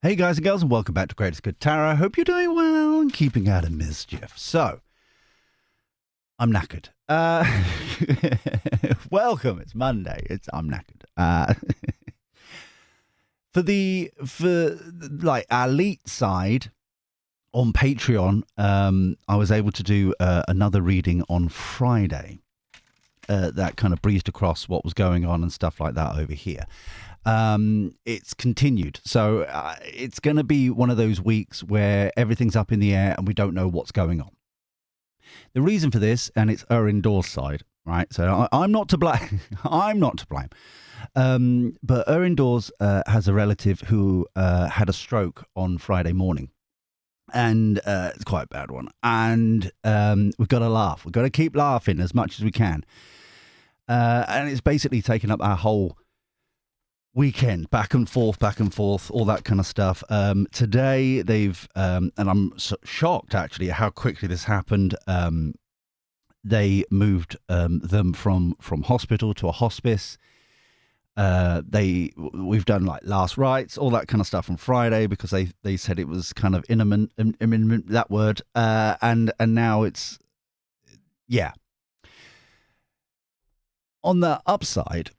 Hey guys and girls, and welcome back to Greatest Good Tarot. Hope you're doing well and keeping out of mischief. So, I'm knackered. Welcome. It's Monday. I'm knackered. For our elite side on Patreon, I was able to do another reading on Friday. That kind of breezed across what was going on and stuff like that over here. It's continued. So it's going to be one of those weeks where everything's up in the air and we don't know what's going on. The reason for this, and it's indoors side, right? So I'm not to blame. I'm not to blame. But indoors has a relative who had a stroke on Friday morning. And it's quite a bad one. And we've got to laugh. We've got to keep laughing as much as we can. And it's basically taken up our whole weekend, back and forth, all that kind of stuff. Today they've, and I'm shocked actually at how quickly this happened. They moved them from hospital to a hospice. We've done like last rites, all that kind of stuff on Friday because they said it was kind of imminent, that word, and now it's, yeah. On the upside,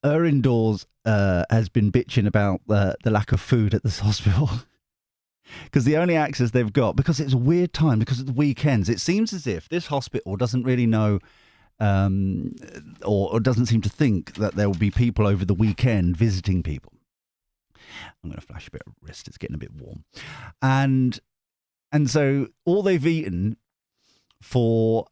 indoors has been bitching about the lack of food at this hospital because the only access they've got, because it's a weird time, because of the weekends, it seems as if this hospital doesn't really know or doesn't seem to think that there will be people over the weekend visiting people. I'm going to flash a bit of wrist, it's getting a bit warm. And so all they've eaten for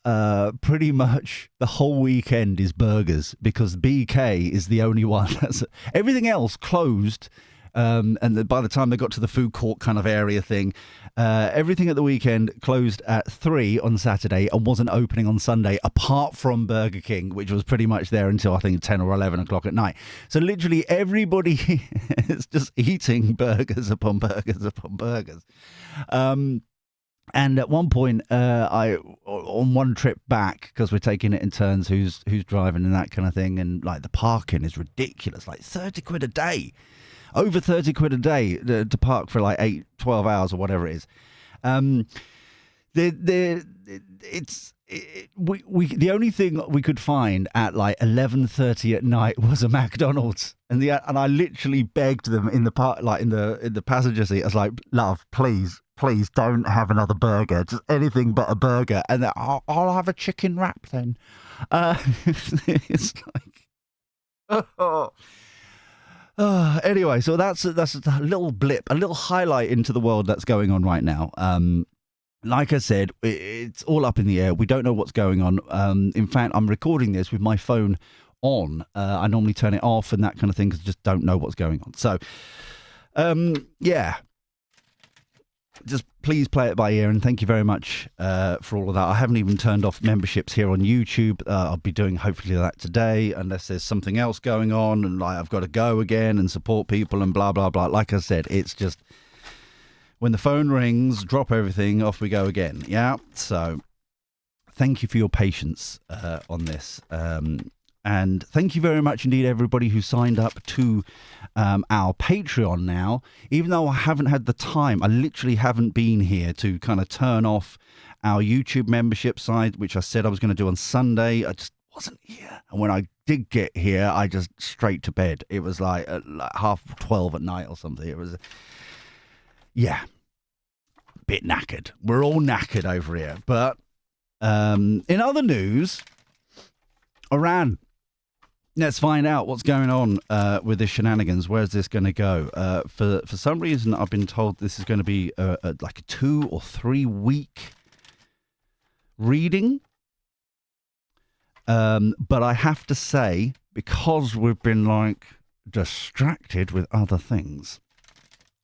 pretty much the whole weekend is burgers, because BK is the only one that's, everything else closed, and by the time they got to the food court kind of area thing, everything at the weekend closed at 3 on Saturday and wasn't opening on Sunday, apart from Burger King, which was pretty much there until I think 10 or 11 o'clock at night. So literally everybody is just eating burgers upon burgers upon burgers. And at one point, I on one trip back, because we're taking it in turns, who's driving and that kind of thing, and like the parking is ridiculous, like 30 quid a day, over 30 quid a day to park for like 12 hours or whatever it is. The only thing we could find at like 11:30 at night was a McDonald's, and I literally begged them in the in the passenger seat. I was like, love, please don't have another burger, just anything but a burger, and I'll have a chicken wrap then. It's like, anyway, so that's a little blip, a little highlight into the world that's going on right now. Like I said, it's all up in the air. We don't know what's going on. In fact, I'm recording this with my phone on. I normally turn it off and that kind of thing because I just don't know what's going on. So, yeah. Just please play it by ear, and thank you very much for all of that. I haven't even turned off memberships here on YouTube. I'll be doing hopefully that today, unless there's something else going on and like I've got to go again and support people and blah, blah, blah. Like I said, it's just when the phone rings, drop everything, off we go again. Yeah, so thank you for your patience on this. And thank you very much indeed, everybody who signed up to our Patreon now. Even though I haven't had the time, I literally haven't been here to kind of turn off our YouTube membership side, which I said I was going to do on Sunday. I just wasn't here. And when I did get here, I just straight to bed. It was like at like 12:30 at night or something. It was, yeah, a bit knackered. We're all knackered over here. But in other news, Iran. Let's find out what's going on with this shenanigans. Where's this going to go? For some reason, I've been told this is going to be like a 2 or 3 week reading. But I have to say, because we've been like distracted with other things,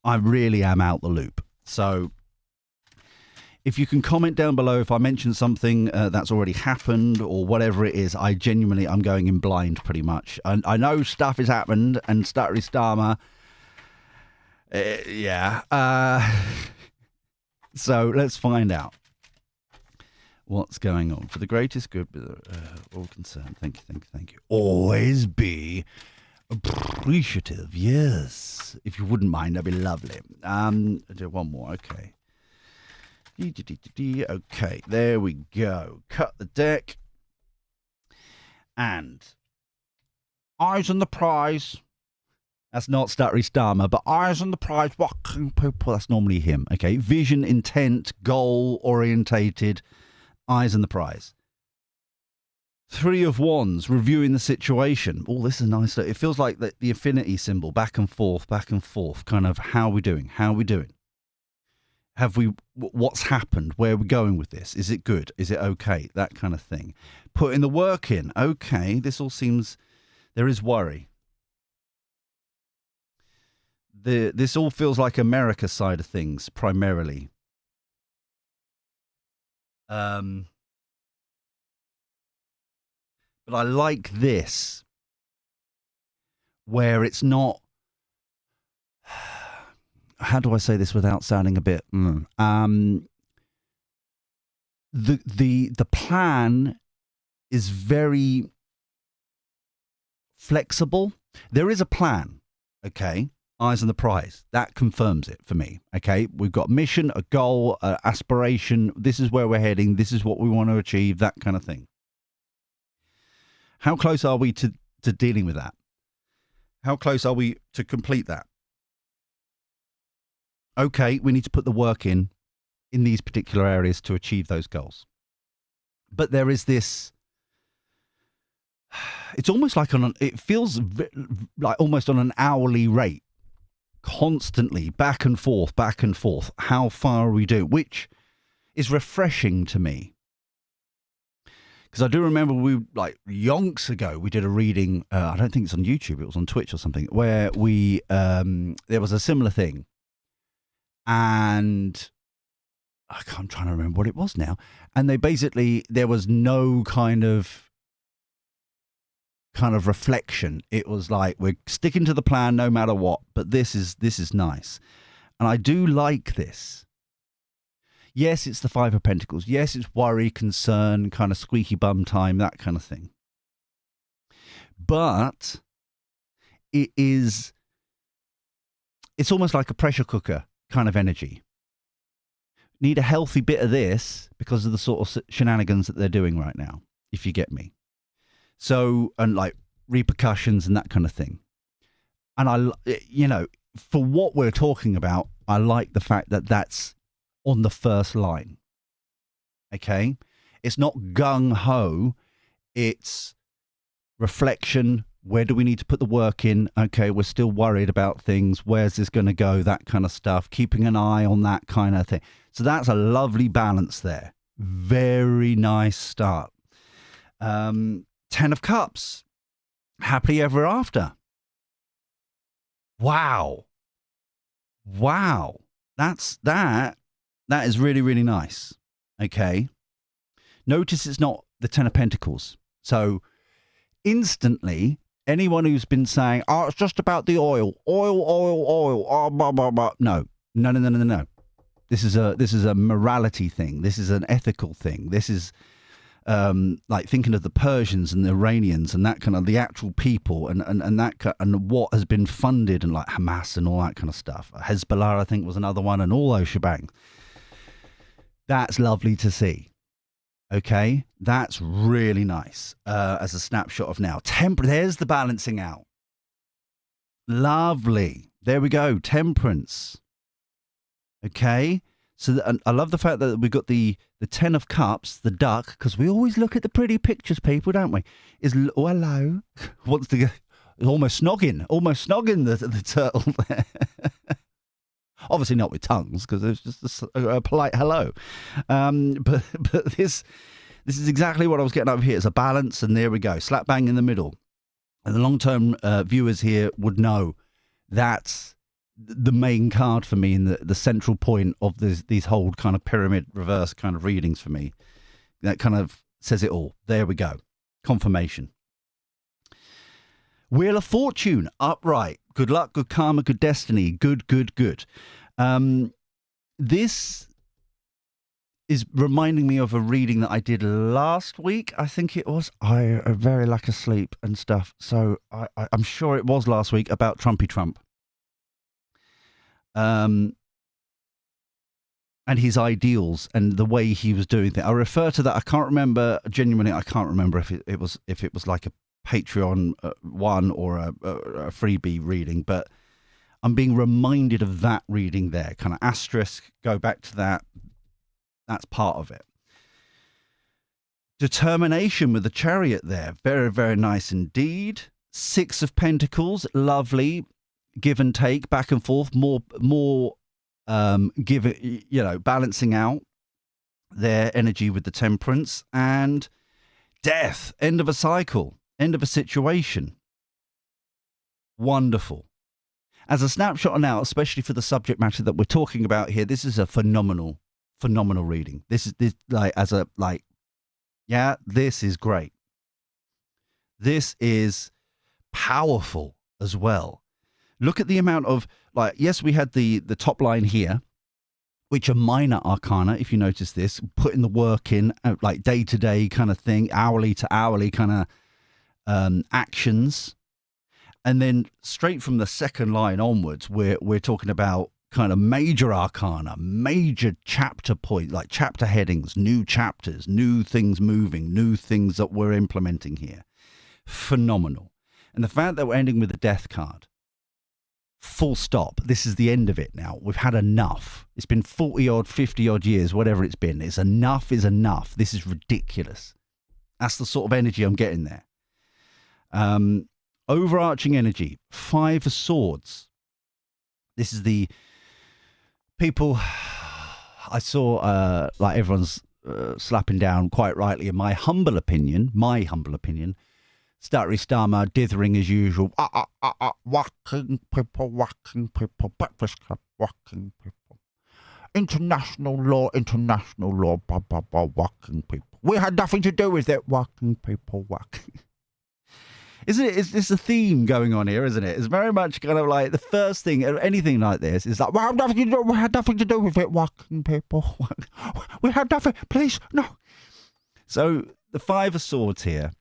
I really am out the loop. So if you can comment down below if I mention something that's already happened or whatever it is, I'm going in blind pretty much. I know stuff has happened and stuttery starmer. Yeah. So let's find out what's going on. For the greatest good, all concerned. Thank you. Always be Appreciative, yes. If you wouldn't mind, that'd be lovely. I'll do one more, okay. Okay, there we go. Cut the deck. And eyes on the prize. That's not Stuttery Starmer, but eyes on the prize. Walking people, that's normally him. Okay, vision, intent, goal orientated. Eyes on the prize. Three of Wands, reviewing the situation. Oh, this is nice. It feels like the infinity symbol, back and forth, kind of how are we doing? How are we doing? What's happened? Where are we going with this? Is it good? Is it okay? That kind of thing. Putting the work in. Okay, this all seems, there is worry. This all feels like America's side of things, primarily. But I like this, where it's not. How do I say this without sounding a bit? The plan is very flexible. There is a plan, okay? Eyes on the prize. That confirms it for me, okay? We've got mission, a goal, aspiration. This is where we're heading. This is what we want to achieve, that kind of thing. How close are we to dealing with that? How close are we to complete that? Okay, we need to put the work in these particular areas to achieve those goals. But there is this, it's almost like it feels like almost on an hourly rate, constantly back and forth. How far are we doing? Which is refreshing to me. Because I do remember yonks ago, we did a reading, I don't think it's on YouTube, it was on Twitch or something, where there was a similar thing. And I'm trying to remember what it was now. And there was no kind of reflection. It was like, we're sticking to the plan no matter what, but this is nice. And I do like this. Yes, it's the Five of Pentacles. Yes, it's worry, concern, kind of squeaky bum time, that kind of thing. But it's almost like a pressure cooker kind of energy. Need a healthy bit of this because of the sort of shenanigans that they're doing right now, if you get me. So, and like repercussions and that kind of thing. And for what we're talking about, I like the fact that that's on the first line. Okay? It's not gung-ho. It's reflection. Where do we need to put the work in? Okay, we're still worried about things. Where's this going to go? That kind of stuff. Keeping an eye on that kind of thing. So that's a lovely balance there. Very nice start. 10 of Cups. Happily ever after. Wow. That is really, really nice. Okay. Notice it's not the 10 of Pentacles. So instantly, anyone who's been saying, oh, it's just about the oil, oh, blah, blah, blah. No. This is a morality thing. This is an ethical thing. This is like thinking of the Persians and the Iranians and that kind of the actual people and what has been funded and like Hamas and all that kind of stuff. Hezbollah, I think, was another one, and all those shebang. That's lovely to see. Okay, that's really nice as a snapshot of now. There's the balancing out. Lovely. There we go. Temperance. Okay. So I love the fact that we've got the 10 of Cups, the duck, because we always look at the pretty pictures, people, don't we? Oh, hello. Wants to go. Almost snogging the turtle there. Obviously not with tongues, because it's just a polite hello. But this is exactly what I was getting over here. It's a balance, and there we go. Slap bang in the middle. And the long-term viewers here would know that's the main card for me, and the central point of these whole kind of pyramid reverse kind of readings for me. That kind of says it all. There we go. Confirmation. Wheel of Fortune, upright. Good luck, good karma, good destiny. Good. This is reminding me of a reading that I did last week. I think it was. I very lack of sleep and stuff. So I'm sure it was last week about Trumpy Trump. And his ideals and the way he was doing things. I refer to that. I can't remember, genuinely, I can't remember if it was like a Patreon one or a freebie reading, but I'm being reminded of that reading there. Kind of asterisk, go back to that. That's part of it. Determination with the Chariot there. Very, very nice indeed. 6 of Pentacles, lovely. Give and take, back and forth, more give it, balancing out their energy with the Temperance. And Death, end of a cycle, end of a situation. Wonderful. As a snapshot now, especially for the subject matter that we're talking about here, this is a phenomenal reading. This is this this is great. This is powerful as well. Look at the amount of, yes, we had the top line here, which are minor arcana, if you notice this, putting the work in, like day-to-day kind of thing, hourly to hourly kind of actions. And then straight from the second line onwards, we're talking about kind of major arcana, major chapter point, like chapter headings, new chapters, new things moving, new things that we're implementing here. Phenomenal. And the fact that we're ending with the Death card, full stop. This is the end of it now. We've had enough. It's been 40 odd, 50 odd years, whatever it's been. It's enough is enough. This is ridiculous. That's the sort of energy I'm getting there. Overarching energy, 5 of Swords. This is the people I saw, like everyone's slapping down quite rightly, in my humble opinion, Starry Starmer dithering as usual. Working people, Breakfast Club, working people. International law, working people. We had nothing to do with it, working people, working. Isn't it? It's a theme going on here, isn't it? It's very much kind of like the first thing, anything like this, is like, we had nothing to do with it, working people. We had nothing, please, no. So the 5 of Swords here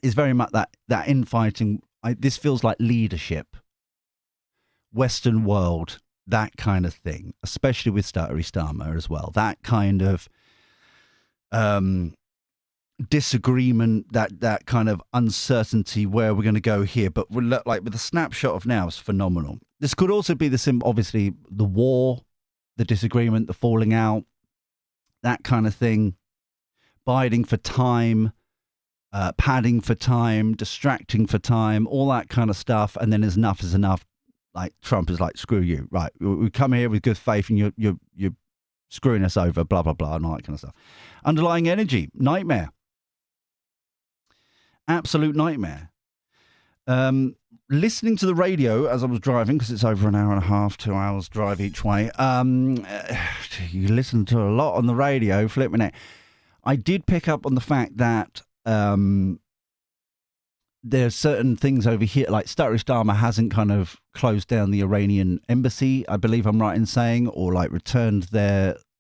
is very much that infighting. This feels like leadership, Western world, that kind of thing, especially with Starry Starmer as well. That kind of disagreement, that kind of uncertainty where we're going to go here. But we're like with the snapshot of now is phenomenal. This could also be obviously the war, the disagreement, the falling out, that kind of thing, biding for time, padding for time, distracting for time, all that kind of stuff. And then enough is enough. Like Trump is like, screw you, right? We come here with good faith, and you're screwing us over, blah blah blah, and all that kind of stuff. Underlying energy, nightmare. Absolute nightmare. Listening to the radio as I was driving, because it's over an hour and a half, 2 hours drive each way. You listen to a lot on the radio, flipping it. I did pick up on the fact that there's certain things over here, like Starry Starmer hasn't kind of closed down the Iranian embassy, I believe I'm right in saying, or like returned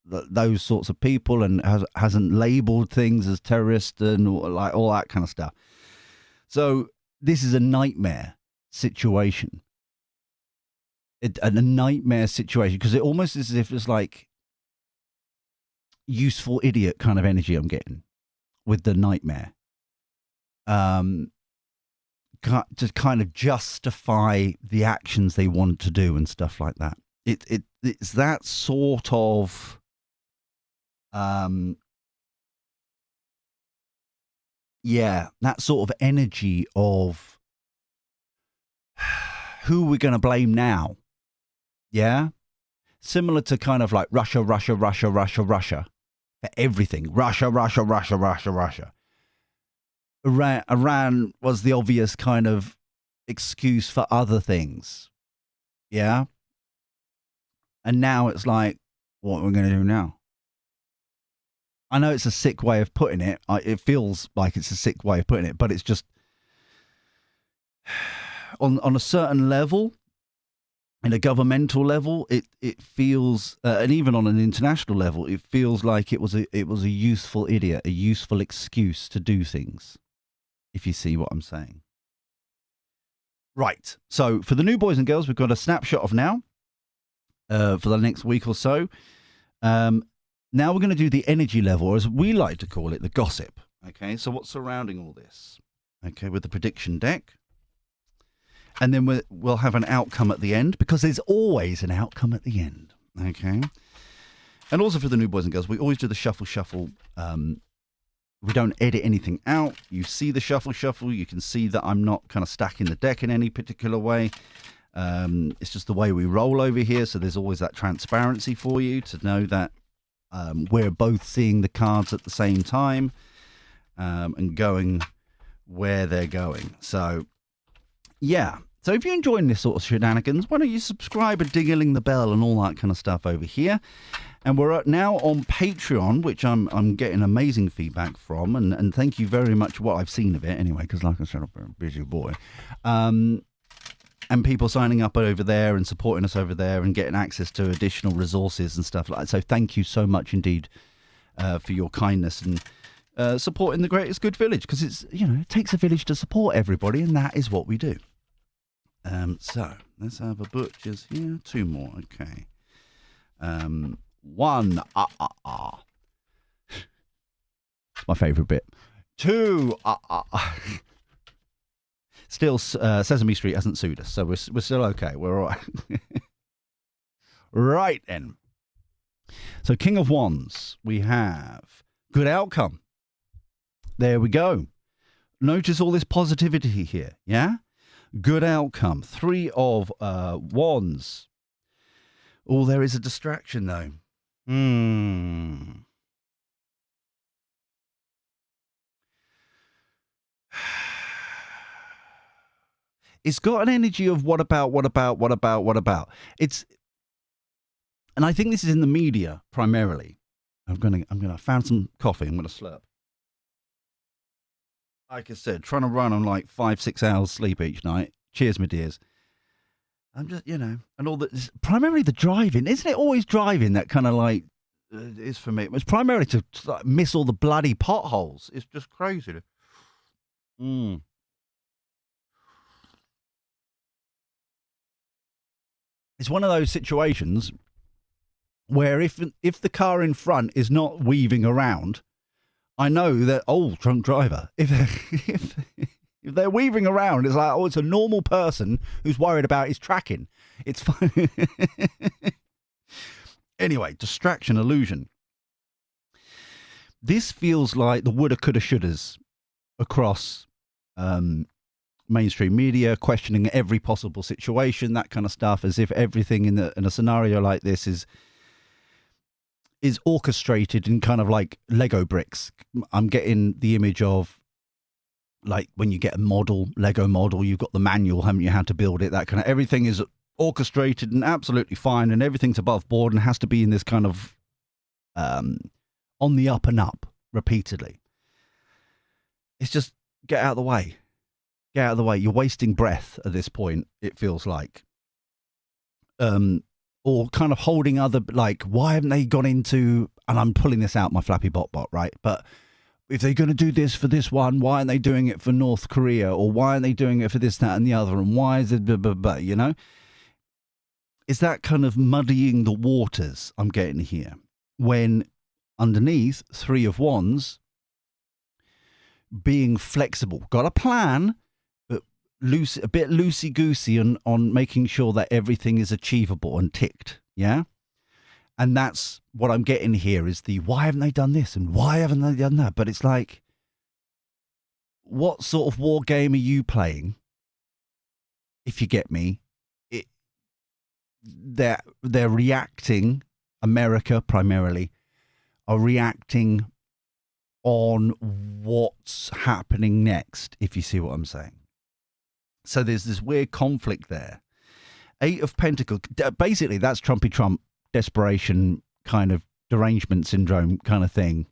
those sorts of people, and hasn't labelled things as terrorist and like all that kind of stuff. So this is a nightmare situation. A nightmare situation, because it almost is as if it's like useful idiot kind of energy I'm getting with the nightmare. To kind of justify the actions they want to do and stuff like that. It's that sort of that sort of energy of who we're going to blame now. Yeah? Similar to kind of like Russia for everything. Russia. Iran was the obvious kind of excuse for other things. Yeah? And now it's like, what are we going to do now? I know it's a sick way of putting it. It feels like it's a sick way of putting it, but it's just on a certain level, in a governmental level, it feels, and even on an international level, it feels like it was a useful idiot, a useful excuse to do things. If you see what I'm saying. Right. So for the new boys and girls, we've got a snapshot of now for the next week or so. Now we're going to do the energy level, or as we like to call it, the gossip. Okay, so what's surrounding all this? Okay, with the prediction deck. And then we'll have an outcome at the end, because there's always an outcome at the end. Okay. And also for the new boys and girls, we always do the shuffle. We don't edit anything out. You see the shuffle. You can see that I'm not kind of stacking the deck in any particular way. It's just the way we roll over here. So there's always that transparency for you to know that we're both seeing the cards at the same time and going where they're going. So, yeah. So if you're enjoying this sort of shenanigans, why don't you subscribe and ding-a-ling the bell and all that kind of stuff over here. And we're now on Patreon, which I'm getting amazing feedback from. And thank you very much what I've seen of it anyway, because like I said, I'm a busy boy. And people signing up over there and supporting us over there and getting access to additional resources and stuff like that. So thank you so much indeed for your kindness and supporting the greatest good village, because it's, it takes a village to support everybody, and that is what we do. So let's have a butcher's here. 2 more. Okay. 1. It's my favourite bit. 2. Still, Sesame Street hasn't sued us, so we're still okay. We're all right. Right then. So King of Wands, we have good outcome. There we go. Notice all this positivity here, yeah? Good outcome. 3 of Wands. Oh, there is a distraction, though. It's got an energy of what about? It's, and I think this is in the media primarily. I found some coffee. I'm gonna slurp. Like I said, trying to run on like 5-6 hours sleep each night. Cheers, my dears. I'm just, and all that. Primarily the driving. Isn't it always driving that kind of like is for me? It's primarily to like, miss all the bloody potholes. It's just crazy. It's one of those situations where if the car in front is not weaving around, I know that, drunk driver. If they're weaving around, it's like, it's a normal person who's worried about his tracking. It's fine. Anyway, distraction, illusion. This feels like the woulda, coulda, shouldas across mainstream media, questioning every possible situation, that kind of stuff, as if everything in a scenario like this is orchestrated in kind of like Lego bricks. I'm getting the image of like when you get a Lego model, you've got the manual, haven't you, how to build it, that kind of, everything is orchestrated and absolutely fine, and everything's above board and has to be in this kind of on the up and up repeatedly. It's just get out of the way. Get out of the way. You're wasting breath at this point, it feels like. Or kind of holding other, like, why haven't they gone into, and I'm pulling this out my Flappy Bot, right? But if they're going to do this for this one, why aren't they doing it for North Korea? Or why aren't they doing it for this, that, and the other? And why is it, blah, blah, blah, Is that kind of muddying the waters I'm getting here? When underneath, 3 of Wands, being flexible. Got a plan, but a bit loosey-goosey on making sure that everything is achievable and ticked, yeah? And that's what I'm getting here is the, why haven't they done this and why haven't they done that? But it's like, what sort of war game are you playing? If you get me, they're reacting, America primarily, are reacting on what's happening next, if you see what I'm saying. So there's this weird conflict there. 8 of Pentacles, basically that's Trumpy Trump, desperation, kind of derangement syndrome kind of thing.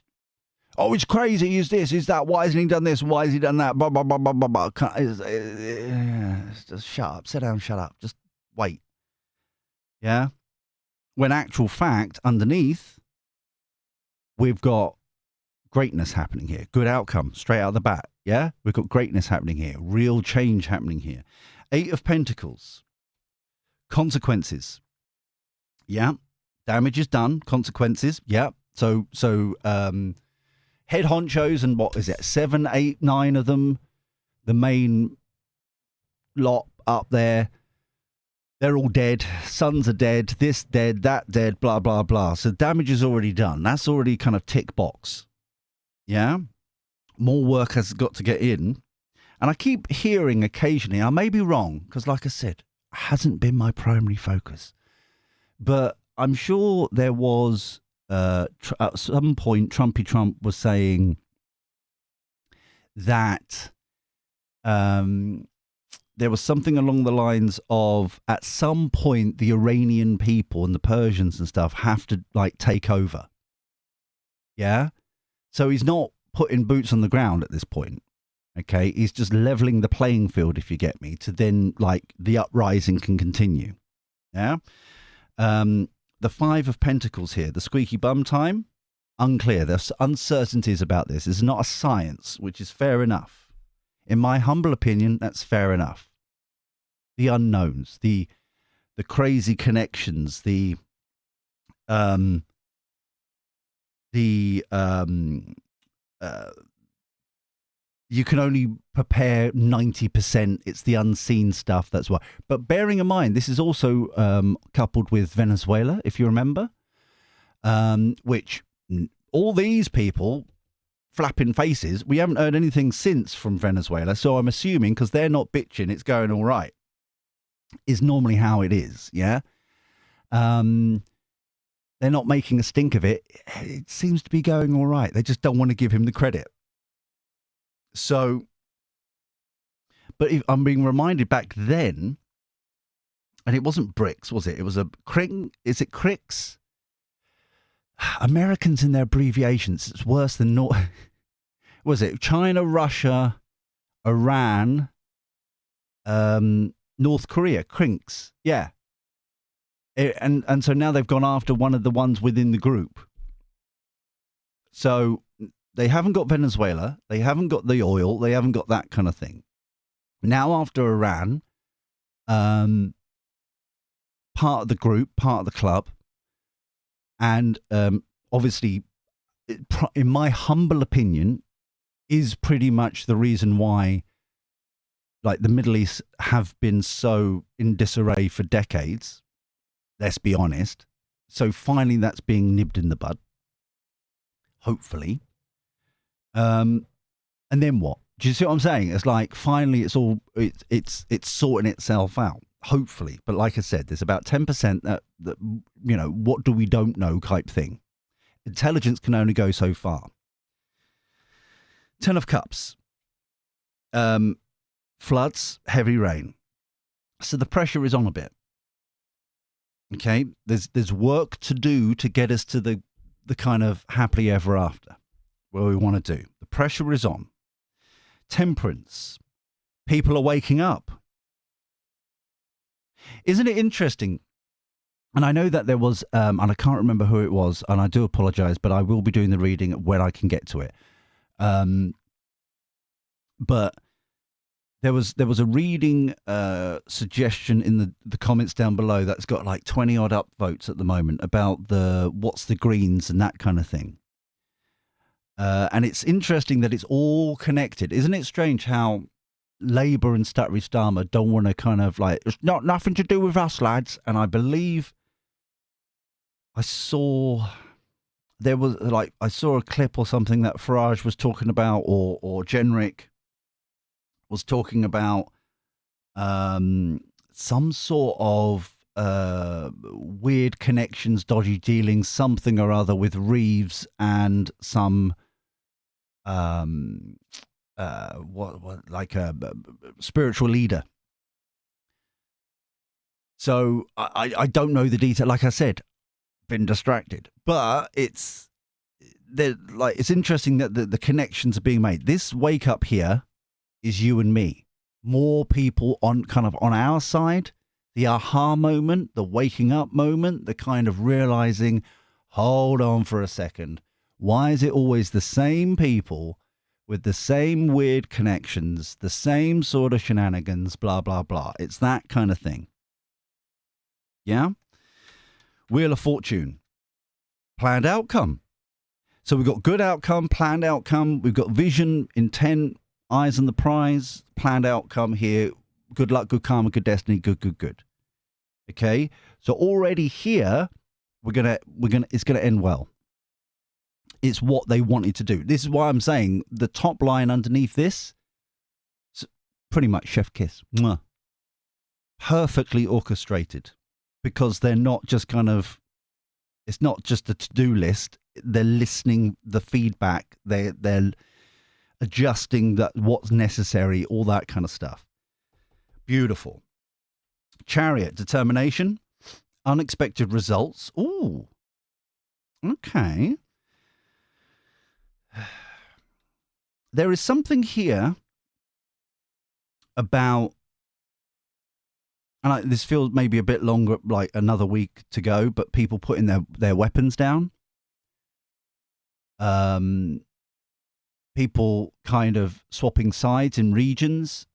Oh, it's crazy, is this, is that, why hasn't he done this, why has he done that, blah, blah, blah, blah, blah, blah. Just shut up, sit down, shut up, just wait. Yeah. When actual fact, underneath, we've got greatness happening here. Good outcome, straight out the bat. Yeah. We've got greatness happening here. Real change happening here. 8 of Pentacles. Consequences. Yeah. Damage is done. Consequences. Yeah. So, head honchos, and what is it? 7, 8, 9 of them. The main lot up there. They're all dead. Sons are dead. This dead. That dead. Blah, blah, blah. So damage is already done. That's already kind of tick box. Yeah. More work has got to get in. And I keep hearing occasionally, I may be wrong, because like I said, hasn't been my primary focus. But I'm sure there was, at some point, Trumpy Trump was saying that there was something along the lines of, at some point, the Iranian people and the Persians and stuff have to, like, take over. Yeah? So he's not putting boots on the ground at this point. Okay? He's just leveling the playing field, if you get me, to then, like, the uprising can continue. Yeah? The 5 of Pentacles here, the squeaky bum time, unclear. There's uncertainties about this. It's not a science, which is fair enough. In my humble opinion, that's fair enough. The unknowns, the crazy connections, you can only prepare 90%. It's the unseen stuff. That's why. But bearing in mind, this is also coupled with Venezuela, if you remember, which all these people flapping faces, we haven't heard anything since from Venezuela. So I'm assuming, because they're not bitching, it's going all right, is normally how it is. Yeah. They're not making a stink of it. It seems to be going all right. They just don't want to give him the credit. So, but if I'm being reminded back then, and it wasn't BRICS, was it? It was a CRIC. Is it CRICS? Americans in their abbreviations, it's worse than was it China, Russia, Iran, North Korea, CRICS, yeah. And so now they've gone after one of the ones within the group. So they haven't got Venezuela, they haven't got the oil, they haven't got that kind of thing. Now after Iran, part of the group, part of the club, and obviously, in my humble opinion, is pretty much the reason why, like, the Middle East have been so in disarray for decades. Let's be honest. So finally, that's being nipped in the bud. Hopefully. And then what? Do you see what I'm saying? It's like finally, it's sorting itself out. Hopefully, but like I said, there's about 10% that what do we don't know type thing. Intelligence can only go so far. 10 of Cups. Floods, heavy rain. So the pressure is on a bit. Okay, there's work to do to get us to the kind of happily ever after where we want to do. The pressure is on. Temperance. People are waking up. Isn't it interesting? And I know that there was, and I can't remember who it was, and I do apologize, but I will be doing the reading when I can get to it. But there was a reading suggestion in the comments down below that's got like 20 odd upvotes at the moment about what's the greens and that kind of thing. And it's interesting that it's all connected. Isn't it strange how Labour and Stuttery Starmer don't want to kind of like, it's nothing to do with us, lads. And I believe I saw a clip or something that Farage was talking about, or Jenrick was talking about some sort of weird connections, dodgy dealings, something or other with Reeves and some like a spiritual leader. So I don't know the detail. Like I said, been distracted, but it's interesting that the connections are being made. This wake up here is you and me. More people on our side The aha moment, the waking up moment, the kind of realizing, hold on for a second. Why is it always the same people with the same weird connections, the same sort of shenanigans, blah, blah, blah? It's that kind of thing. Yeah? Wheel of Fortune. Planned outcome. So we've got good outcome, planned outcome. We've got vision, intent, eyes on the prize, planned outcome here. Good luck, good karma, good destiny, good, good, good. Okay? So already here, it's gonna end well. It's what they wanted to do. This is why I'm saying the top line underneath this, pretty much chef kiss. Mwah. Perfectly orchestrated. Because they're not just kind of, it's not just a to-do list. They're listening the feedback. They're adjusting what's necessary, all that kind of stuff. Beautiful. Chariot, determination, unexpected results. Ooh. Okay. There is something here about, and this feels maybe a bit longer, like another week to go, but people putting their weapons down. People kind of swapping sides in regions.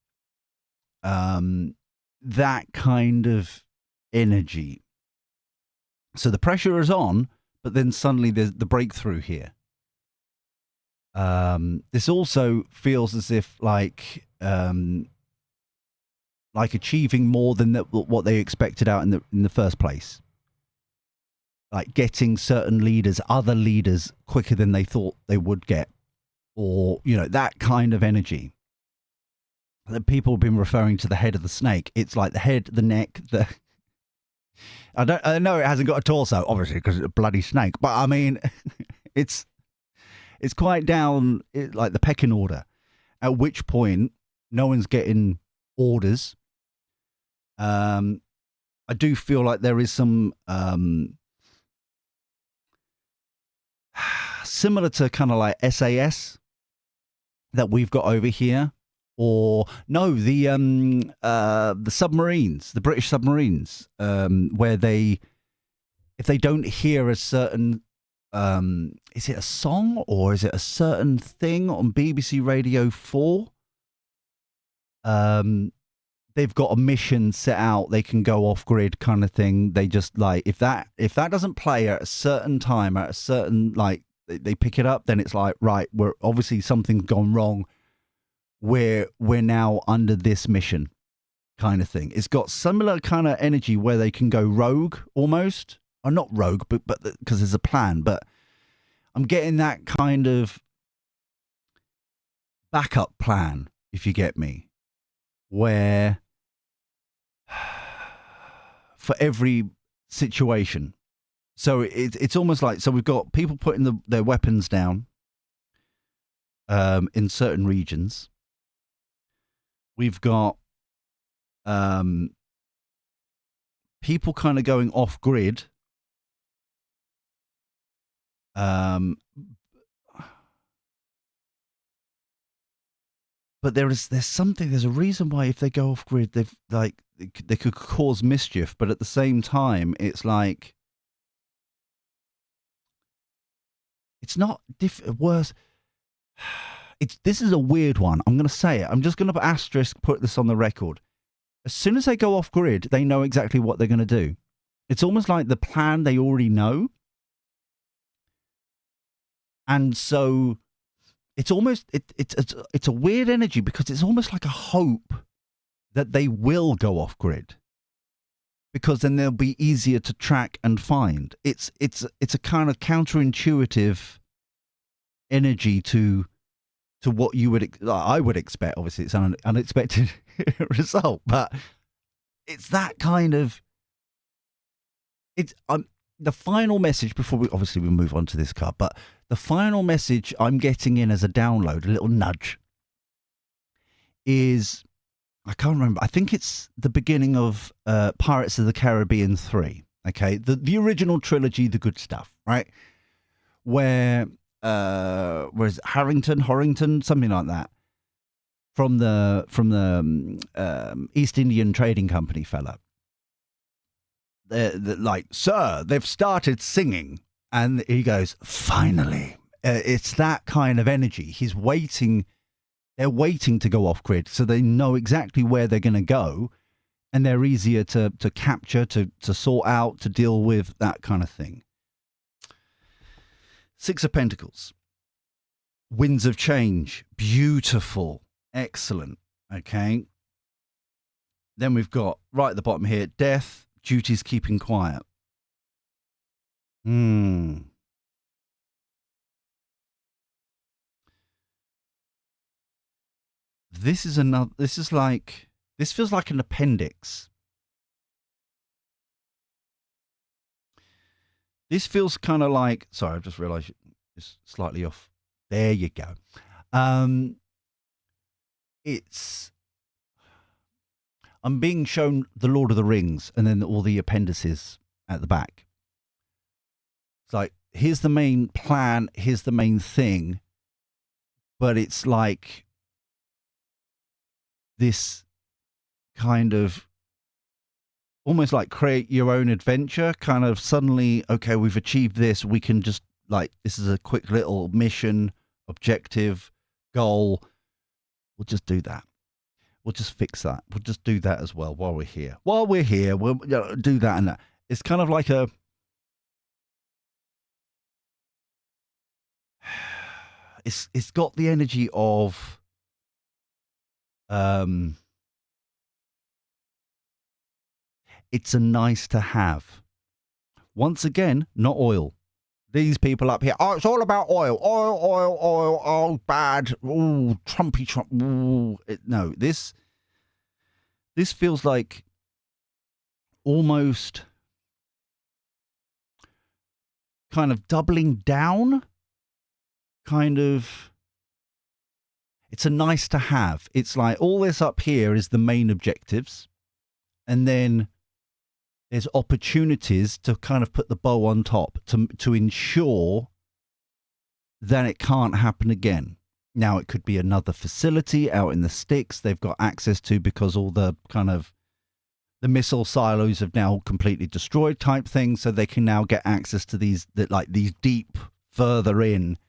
That kind of energy. So the pressure is on, but then suddenly there's the breakthrough here. This also feels as if like achieving more than what they expected out in the first place. Like getting certain leaders, other leaders, quicker than they thought they would get, or that kind of energy. That people have been referring to the head of the snake. It's like the head, the neck, I know it hasn't got a torso, obviously, because it's a bloody snake. But I mean, it's quite down like the pecking order. At which point, no one's getting orders. I do feel like there is some similar to kind of like SAS that we've got over here. Or no, the submarines, the British submarines, where if they don't hear a certain, is it a song or is it a certain thing on BBC Radio 4? They've got a mission set out. They can go off grid, kind of thing. They just like if that doesn't play at a certain time, at a certain they pick it up, then it's like, right, we're obviously something's gone wrong. We're now under this mission, kind of thing. It's got similar kind of energy where they can go rogue almost, or not rogue, but because there's a plan. But I'm getting that kind of backup plan, if you get me, where for every situation. So it's almost like, so we've got people putting their weapons down in certain regions. We've got people kind of going off grid. But there's a reason why if they go off grid, they could cause mischief. But at the same time, it's like it's not worse. This is a weird one. I'm going to say it. I'm just going to put this on the record. As soon as they go off grid, they know exactly what they're going to do. It's almost like the plan they already know. And so it's almost, it's a weird energy because it's almost like a hope that they will go off grid. Because then they'll be easier to track and find. It's a kind of counterintuitive energy to what I would expect. Obviously, it's an unexpected result, but it's that kind of. It's the final message before we move on to this card, but the final message I'm getting in as a download, a little nudge, is I can't remember. I think it's the beginning of Pirates of the Caribbean 3. Okay, the original trilogy, the good stuff, right? Where is it Horrington, something like that, from the East Indian Trading Company fella, like, sir, they've started singing. And he goes, finally. It's that kind of energy. He's waiting. They're waiting to go off grid, so they know exactly where they're going to go, and they're easier to capture, to sort out, to deal with, that kind of thing. Six of Pentacles. Winds of change. Beautiful. Excellent. Okay. Then we've got, right at the bottom here, death, duties keeping quiet. This is another, this feels like an appendix. This feels kind of like, sorry, I've just realized it's slightly off. There you go. I'm being shown the Lord of the Rings and then all the appendices at the back. It's like, here's the main plan, here's the main thing, but it's like this kind of almost like create your own adventure, kind of suddenly, okay, we've achieved this, we can just, like, this is a quick little mission, objective, goal. We'll just do that. We'll just fix that. We'll just do that as well while we're here. While we're here, we'll do that and that. It's kind of like a... It's got the energy of... it's a nice to have. Once again, not oil. These people up here, oh, it's all about oil. Oil, oil, oil, oh, bad. Ooh, Trumpy Trump. Ooh. No, this feels like almost kind of doubling down. Kind of, it's a nice to have. It's like all this up here is the main objectives. And then there's opportunities to kind of put the bow on top to ensure that it can't happen again. Now, it could be another facility out in the sticks they've got access to because all the kind of the missile silos have now completely destroyed type things, so they can now get access to these deep further in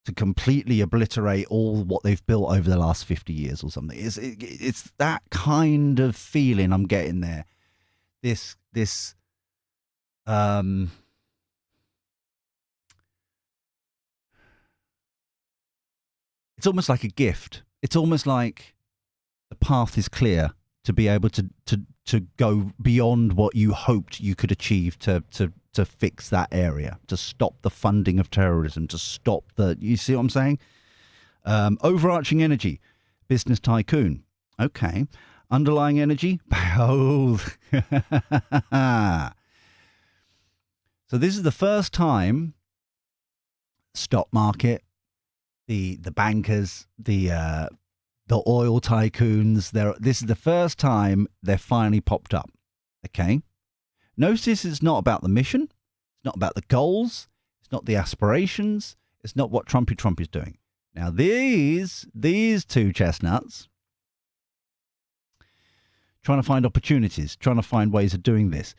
to completely obliterate all what they've built over the last 50 years or something. It's that kind of feeling I'm getting there. This it's almost like a gift. It's almost like the path is clear to be able to go beyond what you hoped you could achieve to fix that area, to stop the funding of terrorism, to stop you see what I'm saying? Overarching energy, business tycoon. Okay. Underlying energy, oh. So this is the first time stock market, the bankers, the oil tycoons, this is the first time they're finally popped up. Okay. Notice it's not about the mission, it's not about the goals, it's not the aspirations, it's not what Trumpy Trump is doing. Now these two chestnuts, trying to find opportunities, trying to find ways of doing this.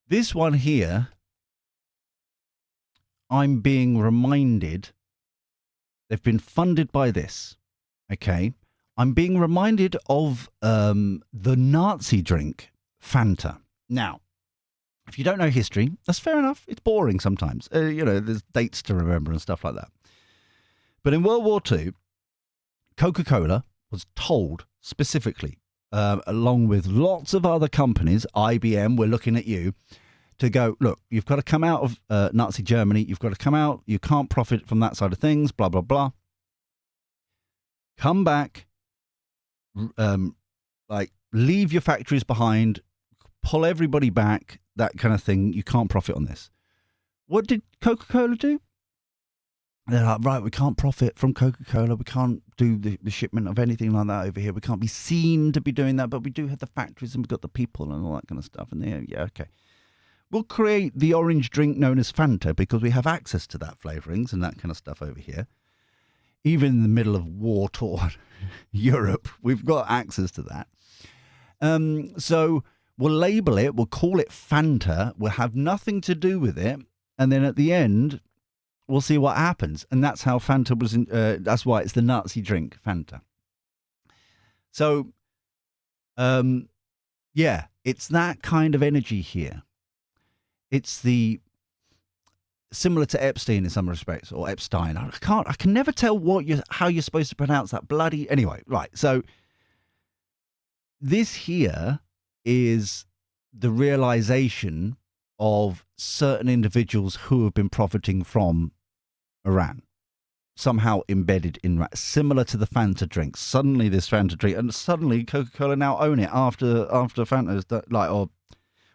This one here, I'm being reminded, they've been funded by this, okay? I'm being reminded of the Nazi drink, Fanta. Now, if you don't know history, that's fair enough. It's boring sometimes. There's dates to remember and stuff like that. But in World War II, Coca-Cola was told specifically, along with lots of other companies, IBM, we're looking at you, to go, look, you've got to come out of Nazi Germany. You've got to come out. You can't profit from that side of things, blah, blah, blah. Come back, leave your factories behind, pull everybody back, that kind of thing. You can't profit on this. What did Coca-Cola do? They're like, right, we can't profit from Coca-Cola. We can't do the shipment of anything like that over here. We can't be seen to be doing that, but we do have the factories and we've got the people and all that kind of stuff. And yeah, okay. We'll create the orange drink known as Fanta because we have access to that flavourings and that kind of stuff over here. Even in the middle of war-torn Europe, we've got access to that. So We'll label it, we'll call it Fanta, we'll have nothing to do with it, and then at the end, we'll see what happens. And that's how Fanta was, that's why it's the Nazi drink, Fanta. So, yeah, it's that kind of energy here. It's the similar to Epstein in some respects, or Epstein. I can never tell how you're supposed to pronounce that bloody. Anyway, right. So this here is the realization of certain individuals who have been profiting from Iran, somehow embedded in Iran, similar to the Fanta drink. Suddenly, this Fanta drink, and suddenly Coca-Cola now own it after Fanta's or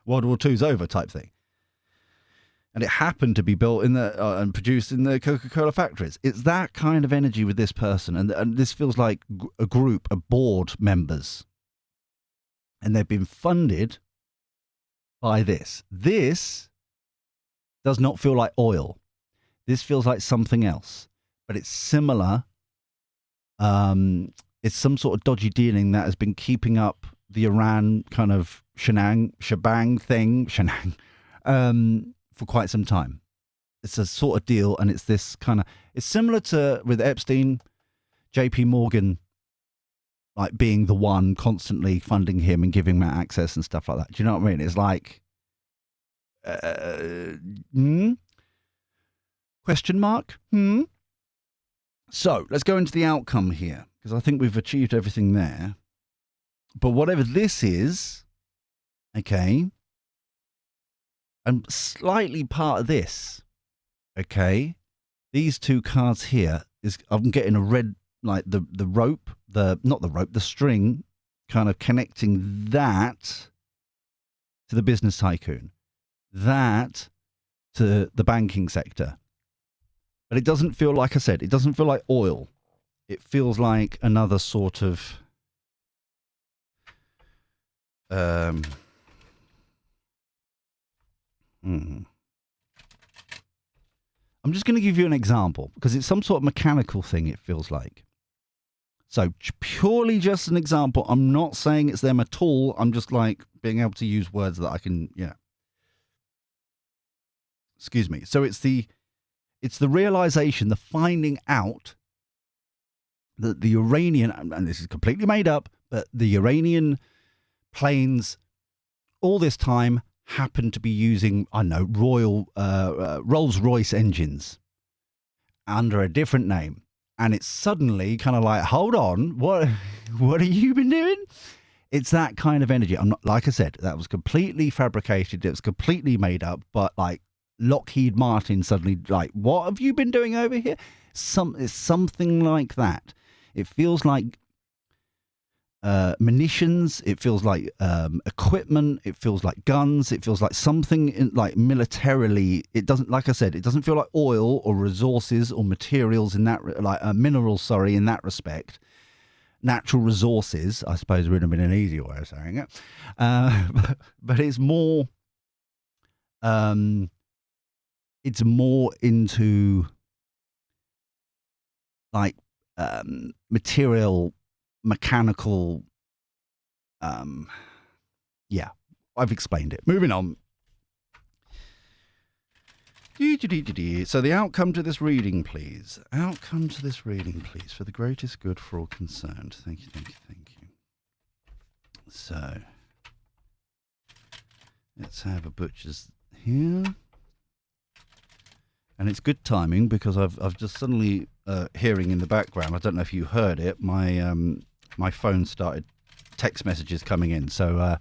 World War II's over type thing. And it happened to be built in and produced in the Coca-Cola factories. It's that kind of energy with this person. And this feels like a group of board members. And they've been funded by this. This does not feel like oil. This feels like something else. But it's similar. It's some sort of dodgy dealing that has been keeping up the Iran kind of shebang thing. For quite some time. It's a sort of deal, and it's this kind of, it's similar to with Epstein, JP Morgan, like being the one constantly funding him and giving him access and stuff like that. Do you know what I mean? It's like, question mark? So let's go into the outcome here, because I think we've achieved everything there. But whatever this is, okay, I'm slightly part of this, okay? These two cards here, I'm getting a red, like the rope, the string, kind of connecting that to the business tycoon, that to the banking sector. But it doesn't feel, like I said, it doesn't feel like oil. It feels like another sort of... I'm just going to give you an example because it's some sort of mechanical thing, it feels like. So purely just an example. I'm not saying it's them at all. I'm just like being able to use words that I can, Excuse me. So it's the realization, the finding out that the Iranian, and this is completely made up, but the Iranian planes all this time happen to be using, I don't know, Rolls-Royce engines under a different name. And it's suddenly kind of like, hold on, what have you been doing? It's that kind of energy. I'm not, like I said, that was completely fabricated. It was completely made up. But like Lockheed Martin suddenly like, what have you been doing over here? It's something like that. It feels like munitions, it feels like equipment, it feels like guns, it feels like something like militarily. It doesn't, like I said, it doesn't feel like oil or resources or materials in that, like minerals, sorry, in that respect. Natural resources, I suppose, would have been an easier way of saying it. But it's more into like material, mechanical, I've explained it. Moving on. So the outcome to this reading, please. Outcome to this reading, please, for the greatest good for all concerned. Thank you. So let's have a butcher's here. And it's good timing because I've just suddenly hearing in the background, I don't know if you heard it, my phone started text messages coming in. So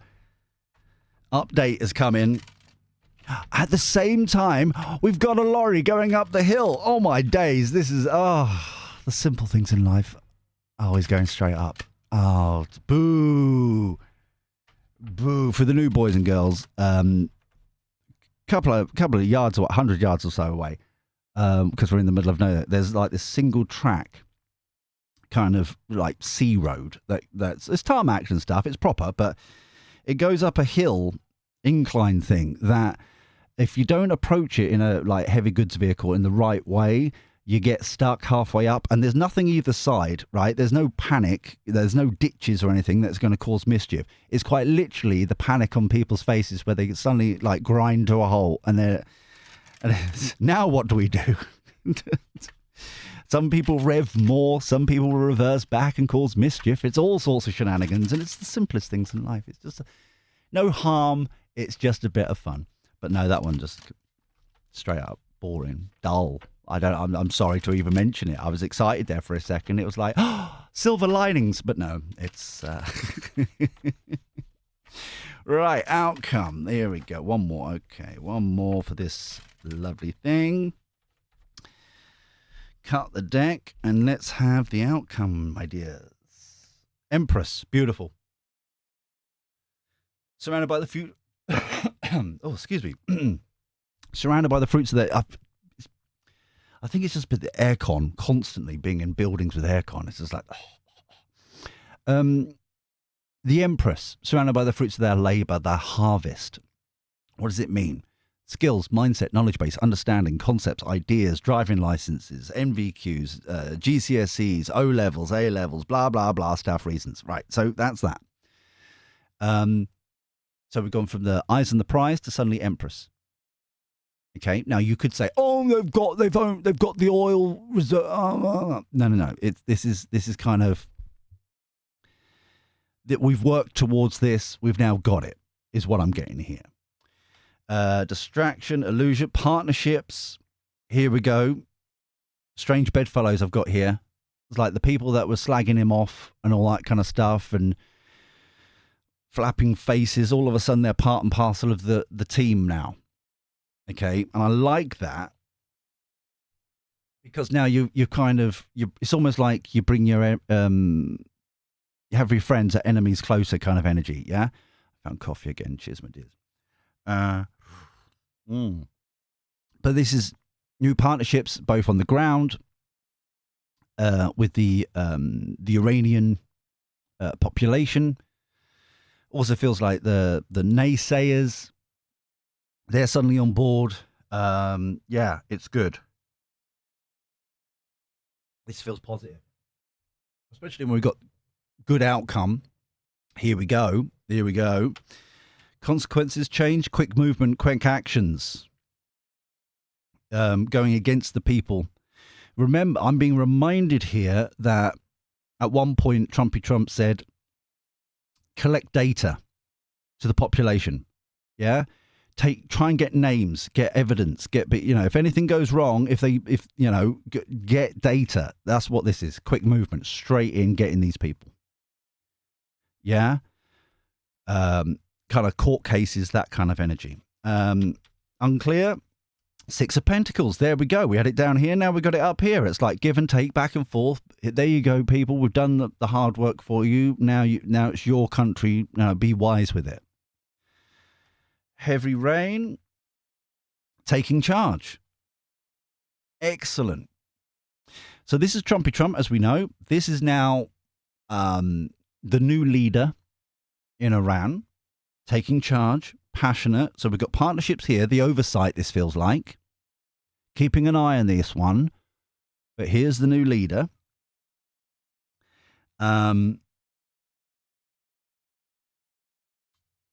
update has come in. At the same time, we've got a lorry going up the hill. Oh my days. This is, the simple things in life are always going straight up. Oh, boo. Boo. For the new boys and girls, couple of yards or 100 yards or so away, because we're in the middle of nowhere, there's like this single track kind of like sea road that's it's tarmac and stuff, it's proper, but it goes up a hill incline thing that if you don't approach it in a like heavy goods vehicle in the right way, You get stuck halfway up, and there's nothing either side, right? There's no panic. There's no ditches or anything that's going to cause mischief. It's quite literally the panic on people's faces where they suddenly like grind to a halt, and now what do we do? Some people rev more, some people reverse back and cause mischief. It's all sorts of shenanigans, and it's the simplest things in life. It's just no harm. It's just a bit of fun. But no, that one just straight up boring, dull. I'm sorry to even mention it. I was excited there for a second. It was like, oh, silver linings. But no, it's... Right, outcome. There we go. One more. Okay, one more for this lovely thing. Cut the deck, and let's have the outcome, my dears. Empress. Beautiful. Surrounded by the fruit... oh, excuse me. Surrounded by the fruits of the... I think it's just been the aircon, constantly being in buildings with aircon. It's just like, the Empress, surrounded by the fruits of their labour, their harvest. What does it mean? Skills, mindset, knowledge base, understanding, concepts, ideas, driving licenses, NVQs, GCSEs, O levels, A levels, blah blah blah, staff reasons. Right, so that's that. So we've gone from the eyes on the prize to suddenly Empress. Okay, now you could say, "Oh, they've got the oil reserve." No. This is kind of that we've worked towards this. We've now got it. Is what I'm getting here. Distraction, illusion, partnerships. Here we go. Strange bedfellows I've got here. It's like the people that were slagging him off and all that kind of stuff and flapping faces. All of a sudden, they're part and parcel of the team now. Okay, and I like that because now you it's almost like you bring your you have your friends are enemies closer kind of energy. Yeah, I found coffee again. Cheers, my dears. But this is new partnerships both on the ground with the Iranian population. Also feels like the naysayers. They're suddenly on board. Yeah, it's good. This feels positive. Especially when we've got good outcome. Here we go. Consequences change, quick movement, quick actions. Going against the people. Remember, I'm being reminded here that at one point Trump said, collect data to the population. Yeah? Try and get names, get evidence, if anything goes wrong, get data. That's what this is. Quick movement, straight in, getting these people. Yeah. Kind of court cases, that kind of energy. Unclear. Six of Pentacles. There we go. We had it down here. Now we got it up here. It's like give and take, back and forth. There you go, people. We've done the hard work for you. Now it's your country. Now be wise with it. Heavy rain, taking charge. Excellent. So this is Trump, as we know. This is now the new leader in Iran, taking charge, passionate. So we've got partnerships here, the oversight, this feels like. Keeping an eye on this one. But here's the new leader.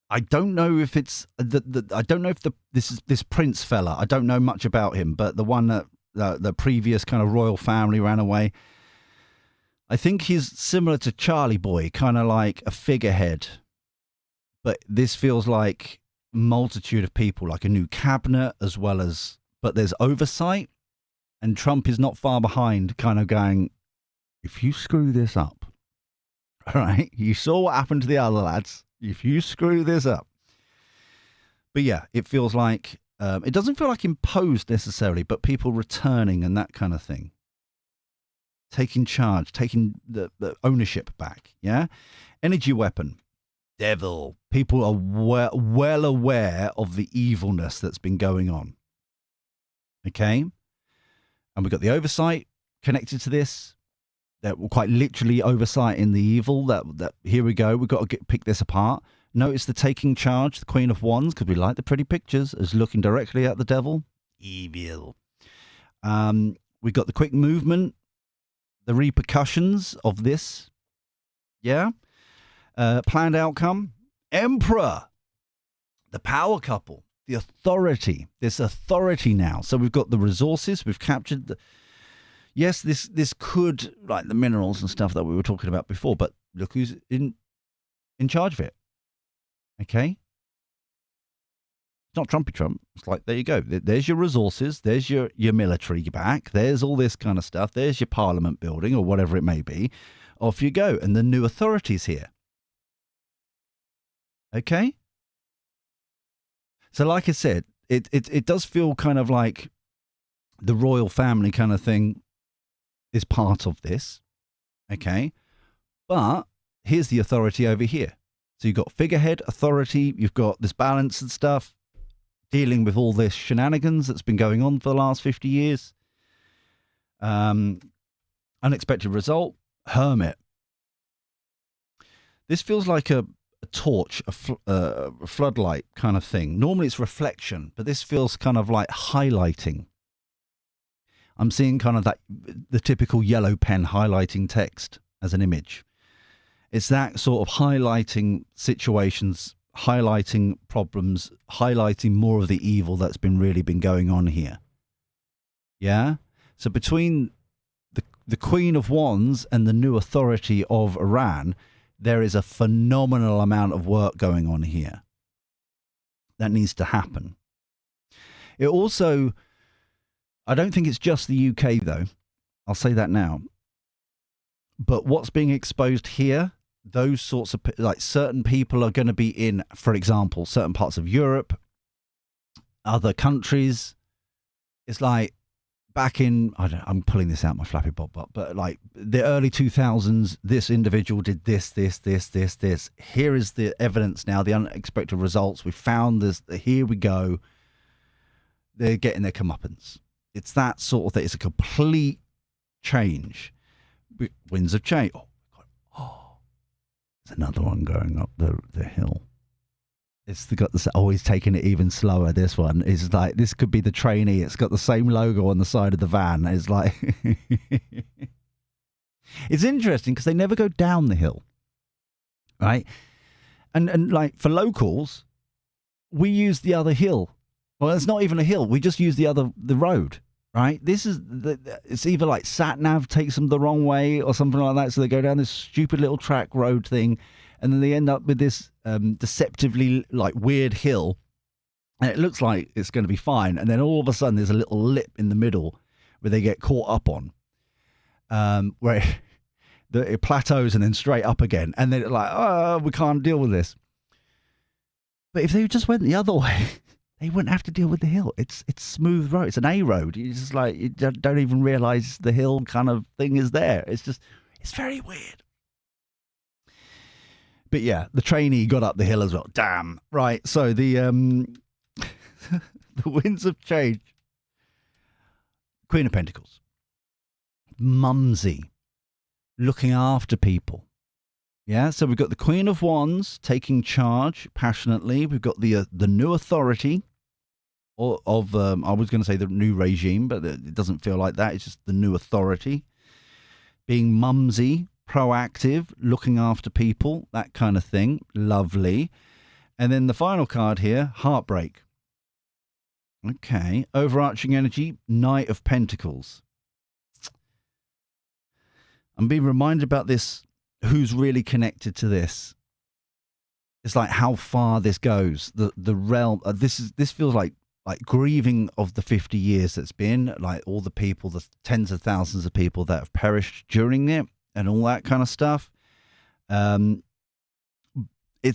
I don't know if it's I don't know if this prince fella. I don't know much about him, but the one that the previous kind of royal family ran away. I think he's similar to Charlie Boy, kind of like a figurehead. But this feels like multitude of people, like a new cabinet as well as. But there's oversight, and Trump is not far behind, kind of going, if you screw this up, all right, you saw what happened to the other lads. If you screw this up. But yeah, it feels like, it doesn't feel like imposed necessarily, but people returning and that kind of thing. Taking charge, taking the ownership back, yeah? Energy weapon, devil. People are well aware of the evilness that's been going on. Okay? And we've got the oversight connected to this. That will quite literally oversight in the evil. That here we go. We've got to pick this apart. Notice the taking charge, the Queen of Wands, because we like the pretty pictures, as looking directly at the devil. Evil. We've got the quick movement, the repercussions of this. Yeah. Planned outcome. Emperor. The power couple. The authority. This authority now. So we've got the resources. We've captured the... Yes, this could, like the minerals and stuff that we were talking about before, but look who's in charge of it. Okay? It's not Trumpy Trump. It's like, there you go. There's your resources. There's your military back. There's all this kind of stuff. There's your parliament building or whatever it may be. Off you go. And the new authority's here. Okay? So like I said, it does feel kind of like the royal family kind of thing is part of this. Okay? But here's the authority over here. So you've got figurehead, authority, you've got this balance and stuff, dealing with all this shenanigans that's been going on for the last 50 years. Unexpected result, hermit. This feels like a torch, a floodlight kind of thing. Normally it's reflection, but this feels kind of like highlighting. I'm seeing kind of that, the typical yellow pen highlighting text as an image. It's that sort of highlighting situations, highlighting problems, highlighting more of the evil that's really been going on here. Yeah? So between the Queen of Wands and the new authority of Iran, there is a phenomenal amount of work going on here that needs to happen. It also, I don't think it's just the UK though. I'll say that now. But what's being exposed here, those sorts of, like certain people are going to be in, for example, certain parts of Europe, other countries. It's like back in, I'm pulling this out my flappy bob, but like the early 2000s, this individual did this. Here is the evidence now, the unexpected results. We found this, here we go. They're getting their comeuppance. It's that sort of thing. It's a complete change. Winds of change. Oh, there's another one going up the hill. It's got this, always taking it even slower. This one is like, this could be the trainee. It's got the same logo on the side of the van. It's like, it's interesting because they never go down the hill, right? And like for locals, we use the other hill. Well, it's not even a hill. We just use the road, right? This is, it's either like sat nav takes them the wrong way or something like that. So they go down this stupid little track road thing. And then they end up with this deceptively like weird hill, and it looks like it's going to be fine. And then all of a sudden, there's a little lip in the middle where they get caught up on, where it plateaus and then straight up again. And then it's like, oh, we can't deal with this. But if they just went the other way, they wouldn't have to deal with the hill. It's smooth road. It's an A road. You just like, you don't even realize the hill kind of thing is there. It's very weird. But yeah, the trainee got up the hill as well. Damn. Right. So the the winds of change. Queen of Pentacles. Mumsy. Looking after people. Yeah. So we've got the Queen of Wands taking charge passionately. We've got the new authority of I was going to say the new regime, but it doesn't feel like that. It's just the new authority. Being mumsy. Proactive, looking after people, that kind of thing. Lovely. And then the final card here, heartbreak. Okay. Overarching energy, Knight of Pentacles. I'm being reminded about this, who's really connected to this. It's like how far this goes. The realm, this feels like grieving of the 50 years that's been, like all the people, the tens of thousands of people that have perished during it. And all that kind of stuff. It's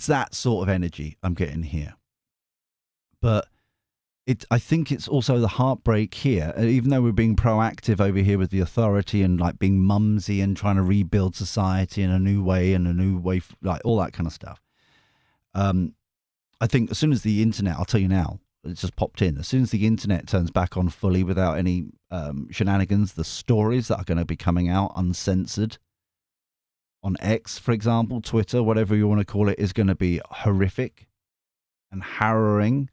that sort of energy I'm getting here. But I think it's also the heartbreak here. Even though we're being proactive over here with the authority and like being mumsy and trying to rebuild society in a new way, like all that kind of stuff. I think as soon as the internet, I'll tell you now, it's just popped in. As soon as the internet turns back on fully without any shenanigans, the stories that are going to be coming out uncensored on X, for example, Twitter, whatever you want to call it, is going to be horrific and harrowing,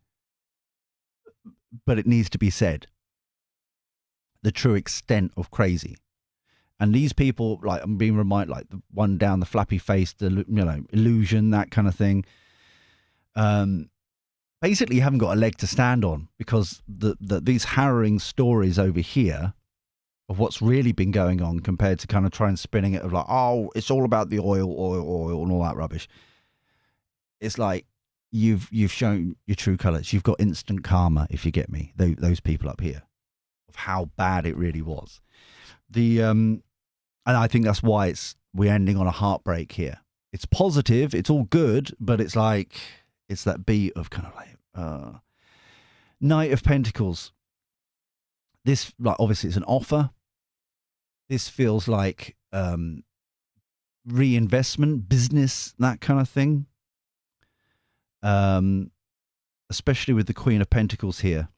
but it needs to be said. the true extent of crazy. And these people, like I'm being reminded, like the one down, the flappy face, the illusion, that kind of thing. Basically, you haven't got a leg to stand on because these harrowing stories over here of what's really been going on compared to kind of trying spinning it of like, oh, it's all about the oil, and all that rubbish. It's like you've shown your true colours. You've got instant karma, if you get me. Those people up here, of how bad it really was. And I think that's why we're ending on a heartbreak here. It's positive, it's all good, but it's like it's that beat of kind of like Knight of Pentacles. This, like, obviously it's an offer. This feels like reinvestment, business, that kind of thing. Especially with the Queen of Pentacles here.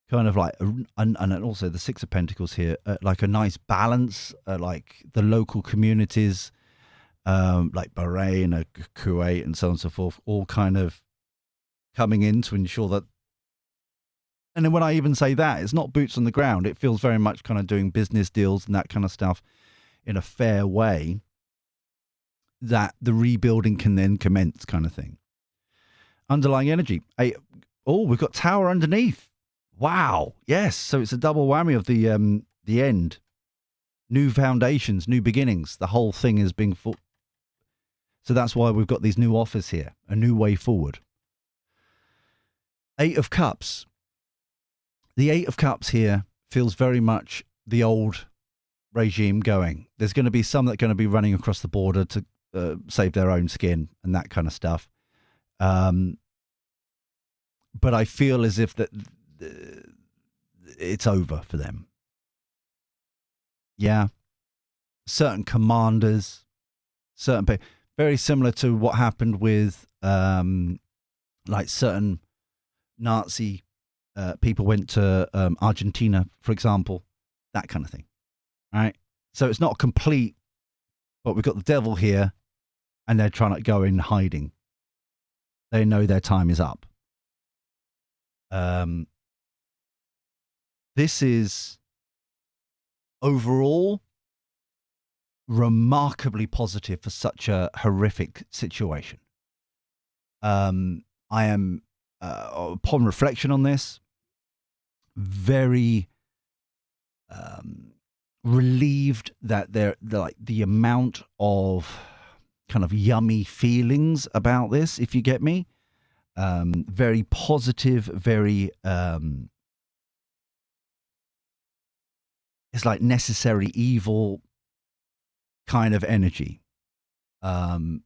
Kind of like, and also the Six of Pentacles here, like a nice balance, like the local communities, like Bahrain, Kuwait, and so on and so forth, all kind of coming in to ensure that. And then when I even say that, it's not boots on the ground. It feels very much kind of doing business deals and that kind of stuff in a fair way that the rebuilding can then commence, kind of thing. Underlying energy. We've got Tower underneath. Wow. Yes. So it's a double whammy of the end. New foundations, new beginnings. The whole thing is being full. So that's why we've got these new offers here. A new way forward. Eight of Cups. The Eight of Cups here feels very much the old regime going. There's going to be some that are going to be running across the border to save their own skin and that kind of stuff. But I feel as if that it's over for them. Yeah. Certain commanders, certain people, very similar to what happened with like certain Nazi people went to Argentina, for example, that kind of thing. Right? So it's not complete, but we've got the devil here and they're trying to go in hiding. They know their time is up. This is overall remarkably positive for such a horrific situation. I am, upon reflection on this, very relieved that the amount of kind of yummy feelings about this, if you get me. Very positive, very it's like necessary evil kind of energy. Like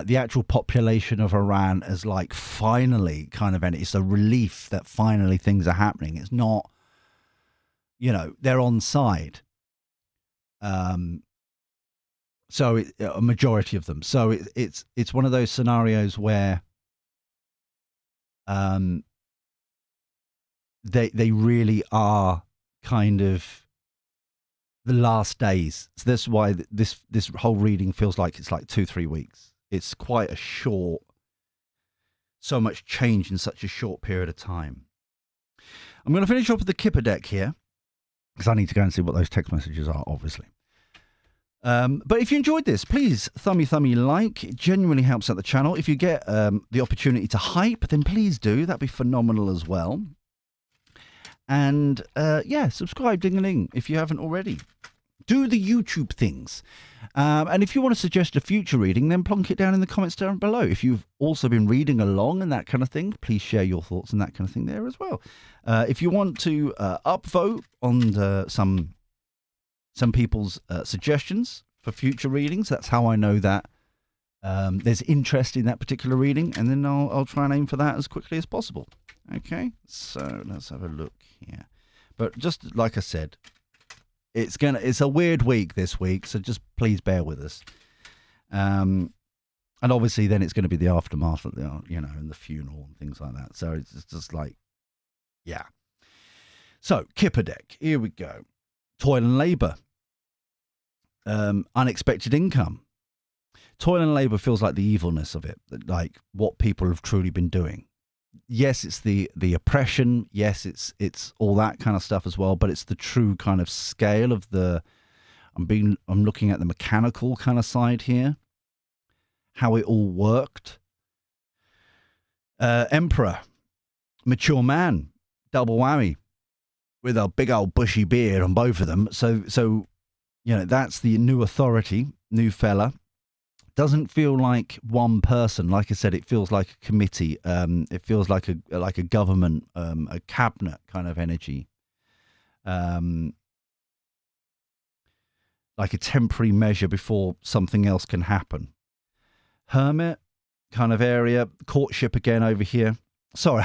the actual population of Iran is like finally kind of, it's a relief that finally things are happening. It's not, they're on side. So a majority of them. So it's one of those scenarios where they really are kind of the last days. So that's why this whole reading feels like it's like 2-3 weeks. It's quite a short, so much change in such a short period of time. I'm going to finish off with the Kipper deck here because I need to go and see what those text messages are, obviously. But if you enjoyed this, please thummy like. It genuinely helps out the channel. If you get the opportunity to hype, then please do. That'd be phenomenal as well. And subscribe, ding-a-ling, if you haven't already. Do the YouTube things. And if you want to suggest a future reading, then plonk it down in the comments down below. If you've also been reading along and that kind of thing, please share your thoughts and that kind of thing there as well. If you want to upvote on some people's suggestions for future readings, that's how I know that there's interest in that particular reading, and then I'll try and aim for that as quickly as possible. Okay, so let's have a look here. But just like I said, it's a weird week this week, so just please bear with us. And obviously then it's going to be the aftermath of the, and the funeral and things like that. So it's just like, yeah. So Kipper deck, here we go. Toil and labor. Unexpected income. Toil and labor feels like the evilness of it, like what people have truly been doing. yes, it's the oppression. Yes, it's all that kind of stuff as well. But it's the true kind of scale of the. I'm looking at the mechanical kind of side here, how it all worked. Emperor, mature man, double whammy, with a big old bushy beard on both of them. So that's the new authority, new fella. Doesn't feel like one person. Like I said, it feels like a committee. It feels like a government, a cabinet kind of energy. Like a temporary measure before something else can happen. Hermit kind of area. Courtship again over here. Sorry,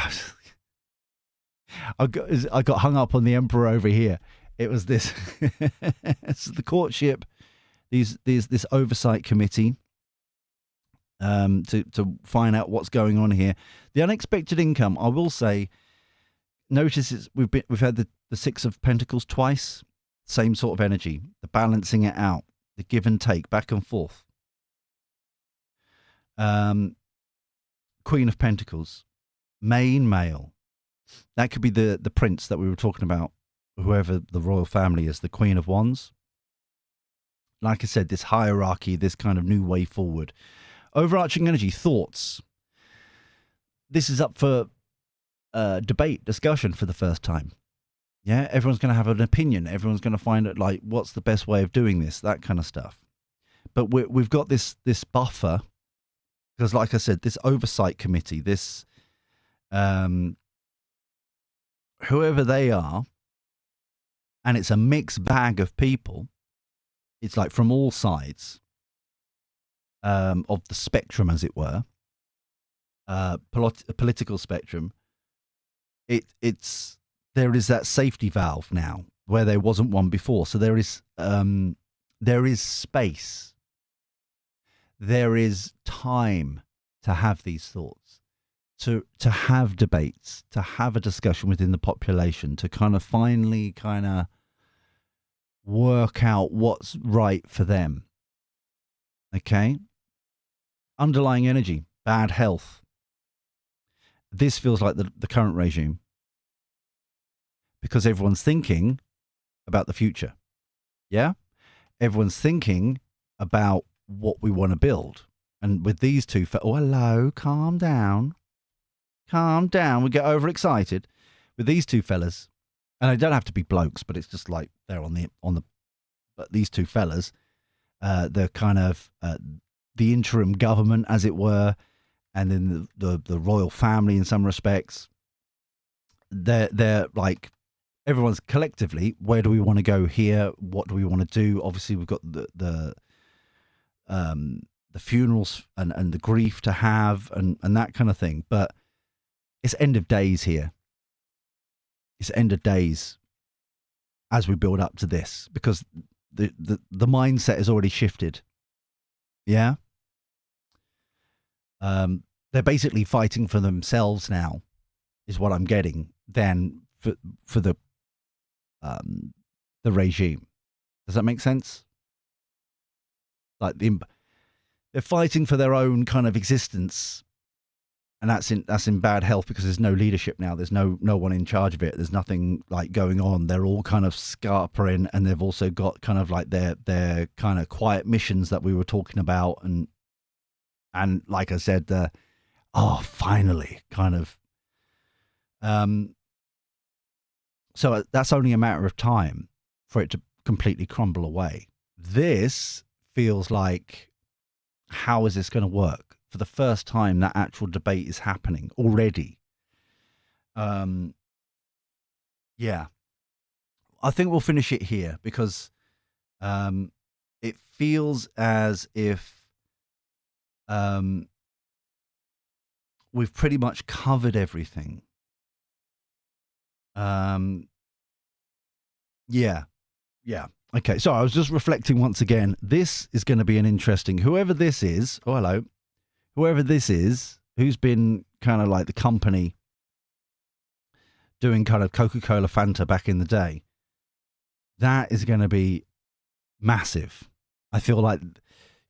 I got hung up on the emperor over here. It was this. This is the courtship. This oversight committee. To find out what's going on here. The unexpected income, I will say, notice we've had the Six of Pentacles twice, same sort of energy, the balancing it out, the give and take, back and forth. Queen of Pentacles, main male. That could be the prince that we were talking about, whoever the royal family is, the Queen of Wands. Like I said, this hierarchy, this kind of new way forward. Overarching energy, thoughts. This is up for debate, discussion for the first time. Yeah, everyone's going to have an opinion. Everyone's going to find it like, what's the best way of doing this, that kind of stuff. But we've got this buffer because, like I said, this oversight committee, this whoever they are, and it's a mixed bag of people. It's like from all sides. Of the spectrum, as it were, political spectrum. There is that safety valve now where there wasn't one before. So there is space, there is time to have these thoughts, to have debates, to have a discussion within the population, to kind of finally kind of work out what's right for them. Okay. Underlying energy, bad health. This feels like the current regime because everyone's thinking about the future. Yeah? Everyone's thinking about what we want to build. And with these two, oh, hello, calm down. Calm down. We get overexcited. With these two fellas, and they don't have to be blokes, but it's just like they're on the, but these two fellas, they're kind of, the interim government, as it were, and then the royal family in some respects. They're like, everyone's collectively, where do we want to go here? What do we want to do? Obviously, we've got the funerals and the grief to have and that kind of thing. But it's end of days here. It's end of days as we build up to this because the mindset has already shifted. Yeah. They're basically fighting for themselves now, is what I'm getting. Than for the regime. Does that make sense? Like they're fighting for their own kind of existence, and that's in bad health because there's no leadership now. There's no one in charge of it. There's nothing like going on. They're all kind of scarpering, and they've also got kind of like their kind of quiet missions that we were talking about, and like I said, finally, kind of. So that's only a matter of time for it to completely crumble away. This feels like, how is this going to work? For the first time, that actual debate is happening already. Yeah. I think we'll finish it here because it feels as if we've pretty much covered everything. Yeah. Okay. So I was just reflecting once again. This is going to be an interesting, whoever this is. Oh, hello. Whoever this is, who's been kind of like the company doing kind of Coca-Cola Fanta back in the day. That is going to be massive. I feel like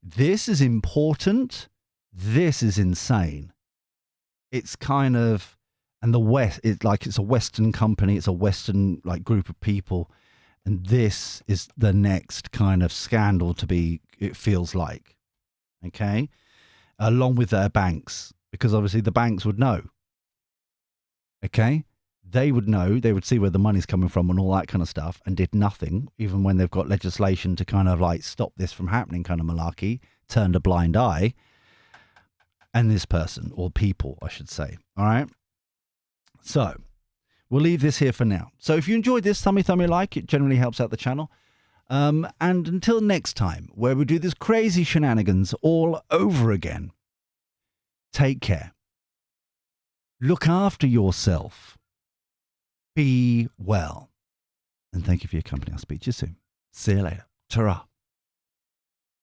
this is important. This is insane. It's kind of And the West, it's a Western company, it's a Western like group of people, and this is the next kind of scandal to be. It feels like, okay, along with their banks, because obviously the banks would know. Okay, they would know, they would see where the money's coming from and all that kind of stuff, and did nothing, even when they've got legislation to kind of like stop this from happening, kind of malarkey, turned a blind eye. And this person, or people, I should say. All right. So we'll leave this here for now. So if you enjoyed this, thumb me like. It generally helps out the channel. And until next time, where we do this crazy shenanigans all over again, take care. Look after yourself. Be well. And thank you for your company. I'll speak to you soon. See you later. Ta-ra.